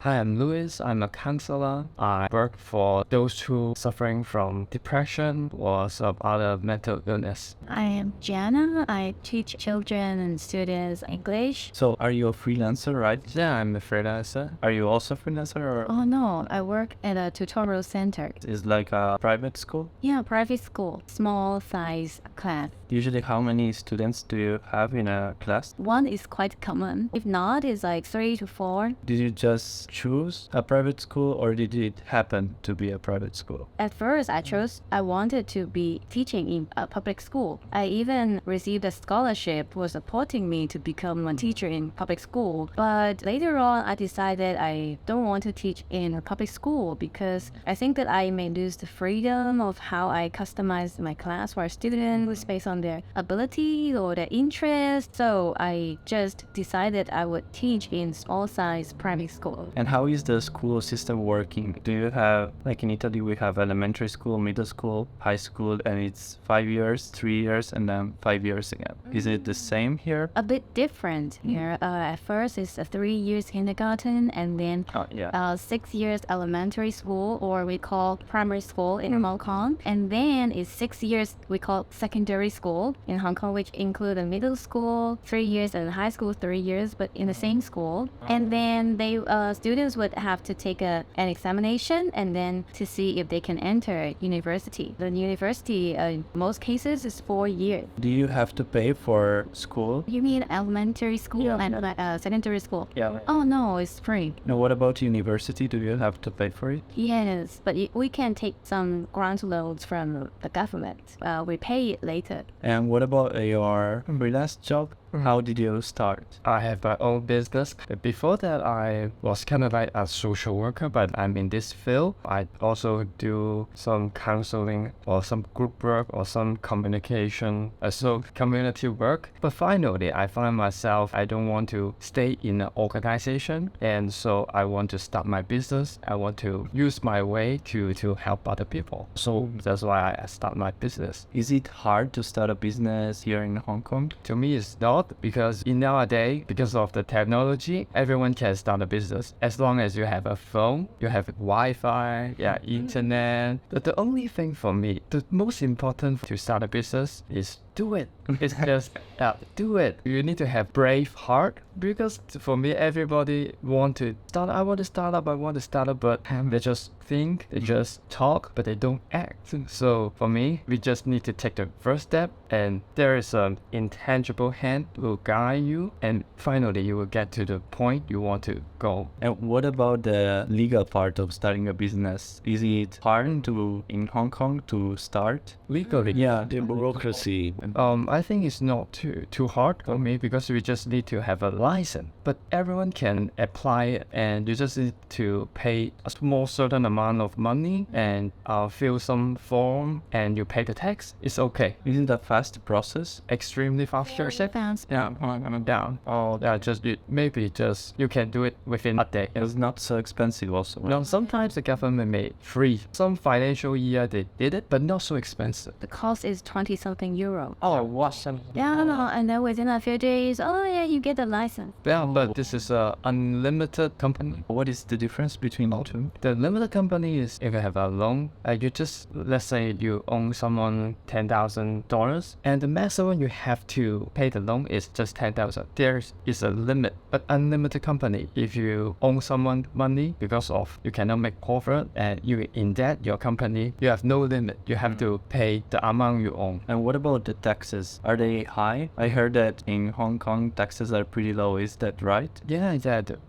Hi, I'm Louis. I'm a counselor. I work for those who suffering from depression or some other mental illness. I am Gianna. I teach children and students English. So are you a freelancer, right? Yeah, I'm a freelancer. Are you also a freelancer or Oh no, I work at a tutorial center. is like a private school? Yeah, private school, small size class. Usually how many students do you have in a class? One is quite common. If not, it's like 3 to 4. Did you just choose a private school or did it happen to be a private school? At first, I wanted to be teaching in a public school. I even received a scholarship for supporting me to become a teacher in public school. But later on, I decided I don't want to teach in a public school because I think that I may lose the freedom of how I customize my class for a student based on their ability or their interest. So I just decided I would teach in small size private school. And how is the school system working? Do you have, like in Italy, we have elementary school, middle school, high school, and it's 5 years, 3 years, and then 5 years again. Is it the same here? A bit different here. At first, it's a 3 years kindergarten and then Oh, yeah. 6 years elementary school, or we call primary school in Hong Kong. And then it's 6 years we call secondary school in Hong Kong, which include a middle school, 3 years, and high school 3 years, but in the same school. And then they students would have to take an examination and then to see if they can enter university. The university, in most cases, is 4 years. Do you have to pay for school? You mean elementary school and secondary school? Yeah. Oh no, it's free. Now, what about university? Do you have to pay for it? Yes, but we can take some grant loans from the government. We pay it later. And what about your freelance job? How did you start? I have my own business. Before that, I was kind of like a social worker, but I'm in this field. I also do some counseling or some group work or some communication, so community work. But finally, I find myself, I don't want to stay in an organization. And so I want to start my business. I want to use my way to help other people. So that's why I start my business. Is it hard to start a business here in Hong Kong? To me, it's not, because in nowadays, because of the technology, everyone can start a business as long as you have a phone, you have Wi-Fi, internet. But the only thing for me, the most important to start a business is do it. It's just do it. You need to have brave heart, because for me, everybody want to start. I want to start up. I want to start up, but they just think, they just talk, but they don't act. So for me, we just need to take the first step, and there is an intangible hand will guide you, and finally you will get to the point you want to go. And what about the legal part of starting a business? Is it hard in Hong Kong to start? Legally, Yeah, the bureaucracy. I think it's not too hard for me, because we just need to have a license. But everyone can apply it, and you just need to pay a small certain amount of money and fill some form, and you pay the tax. It's okay. Isn't that fast process? Extremely fast. Very fast. Yeah, I'm down. Oh, yeah, maybe you can do it within a day. It's not so expensive also. No, sometimes the government made free. Some financial year they did it, but not so expensive. The cost is 20 something euro. Oh, awesome. Yeah, and then within a few days, oh yeah, you get the license. Yeah, but this is a unlimited company. What is the difference between the two? The limited company is if you have a loan, you just, let's say you owe someone $10,000, and the maximum you have to pay the loan is just 10,000. There is a limit. But unlimited company, if you owe someone money because of you cannot make profit and you in debt your company, you have no limit. You have to pay the amount you own. And what about the taxes? Are they high? I heard that in Hong Kong taxes are pretty low. Is that right? Yeah,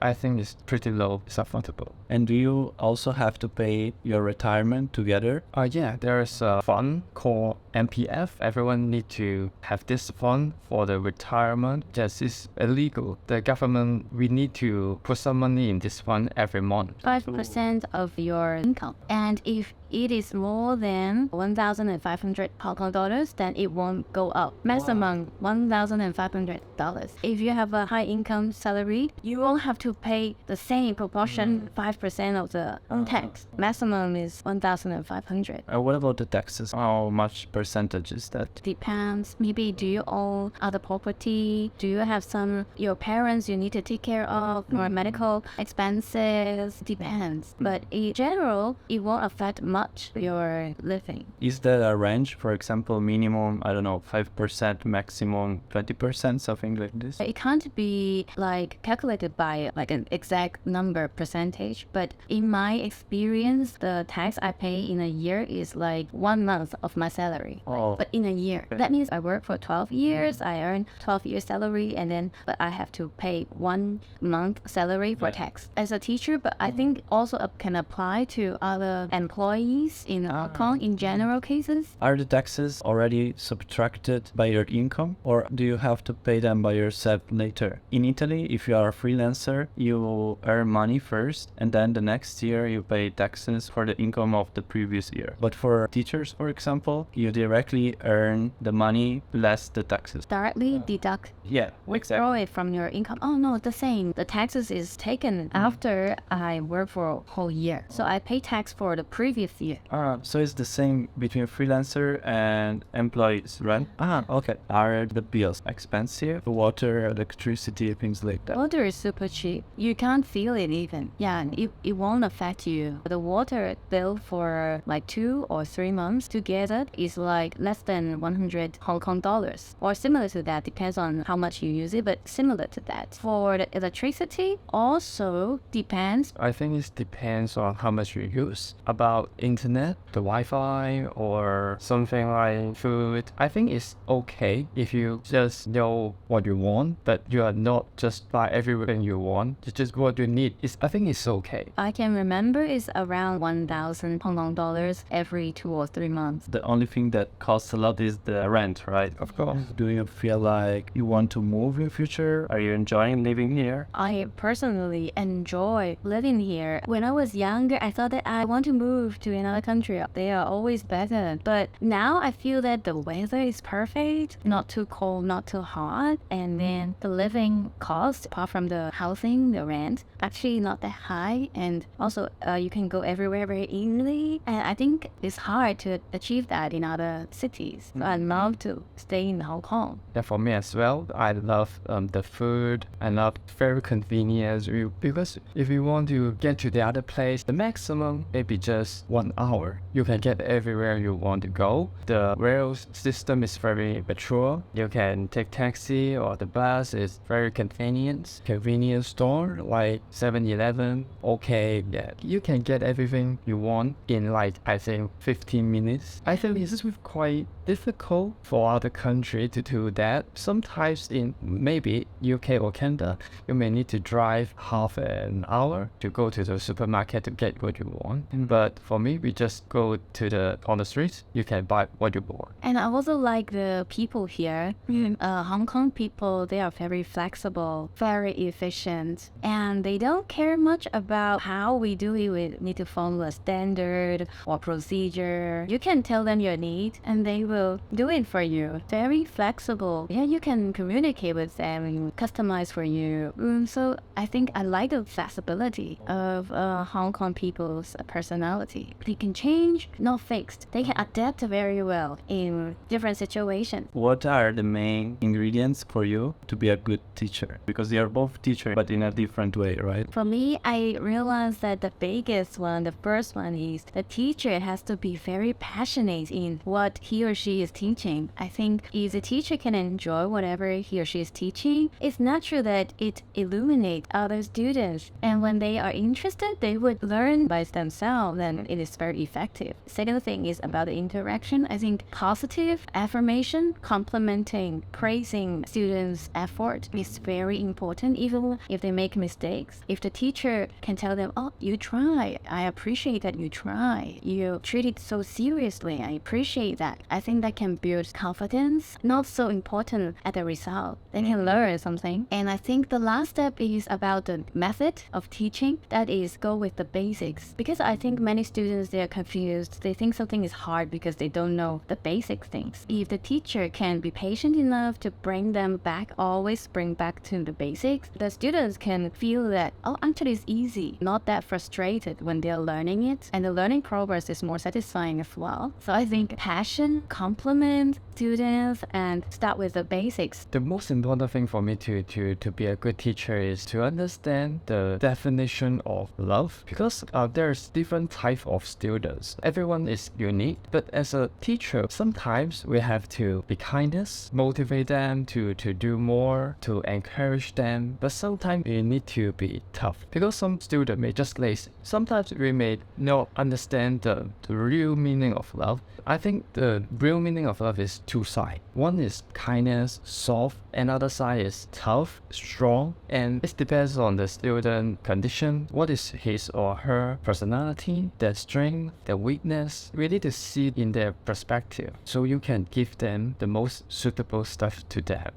I think it's pretty low. It's affordable. And do you also have to pay your retirement together? Yeah, there's a fund called MPF. Everyone need to have this fund for the retirement. Yes, it's illegal. The government, we need to put some money in this fund every month. 5% of your income. And if it is more than 1,500 Hong Kong dollars, then it won't can go up. Maximum $1,500. If you have a high income salary, you won't have to pay the same proportion, 5% of the tax. Maximum is 1,500. What about the taxes? How much percentage is that? Depends. Maybe do you own other property? Do you have some your parents you need to take care of, or medical expenses? Depends. But in general, it won't affect much your living. Is there a range? For example, minimum, I don't know, 5%, maximum 20%, something like this? It can't be like calculated by like an exact number percentage, but in my experience, the tax I pay in a year is like 1 month of my salary. Oh. But in a year, that means I work for 12 years, I earn 12 years salary, and then but I have to pay 1 month salary for tax as a teacher. But I think also can apply to other employees in Hong Kong in general cases. Are the taxes already subtracted by your income, or do you have to pay them by yourself later? In Italy, if you are a freelancer, you earn money first, and then the next year you pay taxes for the income of the previous year. But for teachers, for example, you directly earn the money less the taxes. Directly deduct, Yeah, withdraw it from your income. Oh no, the same. The taxes is taken after I work for a whole year. So I pay tax for the previous year. So it's the same between freelancer and employees, right? Okay. Are the bills expensive? Water, electricity, things like that? Water is super cheap. You can't feel it even. Yeah, and it won't affect you. The water bill for like 2 or 3 months together is like less than 100 Hong Kong dollars. Or similar to that, depends on how much you use it, but similar to that. For the electricity, also depends. I think it depends on how much you use. About internet, the Wi-Fi, or something like food. I think it's okay if you just know what you want, but you are not just buy everything you want. It's just what you need. I think it's okay. I can remember is around 1,000 Hong Kong dollars every 2 or 3 months. The only thing that costs a lot is the rent, right? Of course. Do you feel like you want to move in future? Are you enjoying living here? I personally enjoy living here. When I was younger, I thought that I want to move to another country. They are always better. But now I feel that the weather is perfect, not too cold, not too hot. And then the living cost, apart from the housing, the rent, actually not that high. And also you can go everywhere very easily. And I think it's hard to achieve that in other cities. So I'd love to stay in Hong Kong. Yeah, for me as well, I love the food. I love very convenience because if you want to get to the other place, the maximum maybe just 1 hour. You can get everywhere you want to go. The rail system is very mature. You can take taxi or the bus is very convenient. Convenience store like 7-Eleven. Okay, yeah, you can get everything you want in like I think 15 minutes. I think this is quite difficult for other country to do that. Sometimes in maybe UK or Canada, you may need to drive half an hour to go to the supermarket to get what you want. But for me, we just go to on the streets. You can buy what you want. And I also like the people here. Hong Kong people, they are very flexible, very efficient, and they don't care much about how we do it. We need to follow a standard or procedure. You can tell them your need and they will do it for you. Very flexible. Yeah, you can communicate with them, customize for you. So I think I like the flexibility of Hong Kong people's personality. They can change, not fixed. They can adapt very well in different situations. What are the main ingredients for you to be a good teacher? Because they are both teachers, but in a different way, right? For me, I realized that the biggest one, the first one is the teacher has to be very passionate in what he or she is teaching. I think if the teacher can enjoy whatever he or she is teaching, it's natural that it illuminates other students. And when they are interested, they would learn by themselves, and it is very effective. Second thing is about the interaction. I think positive affirmation, complimenting, praising students' effort is very important, even if they make mistakes. If the teacher can tell them, oh, you try, I appreciate that you try. You treat it so seriously, I appreciate that. I think that can build confidence. Not so important at the result. They can learn something. And I think the last step is about the method of teaching. That is, go with the basics. Because I think many students, they are confused. They think something is hard because they don't know the basic things. if the teacher can be patient enough to bring them back, always bring back to the basics, the students can feel that, oh, actually it's easy, not that frustrated when they're learning it, and the learning progress is more satisfying as well. So I think passion, compliment students, and start with the basics. The most important thing for me to be a good teacher is to understand the definition of love, because there's different type of students. Everyone is unique, but as a teacher, sometimes we have to be kindness, motivate them to do more, to encourage them, but sometimes we need to be tough, because some student may just lazy. Sometimes we may not understand the real meaning of love. I think the real meaning of love is two sides. One is kindness, soft, another side is tough, strong, and it depends on the student condition. What is his or her personality, their strength, their weakness? We need to see in their perspective so you can give them the most suitable stuff to them.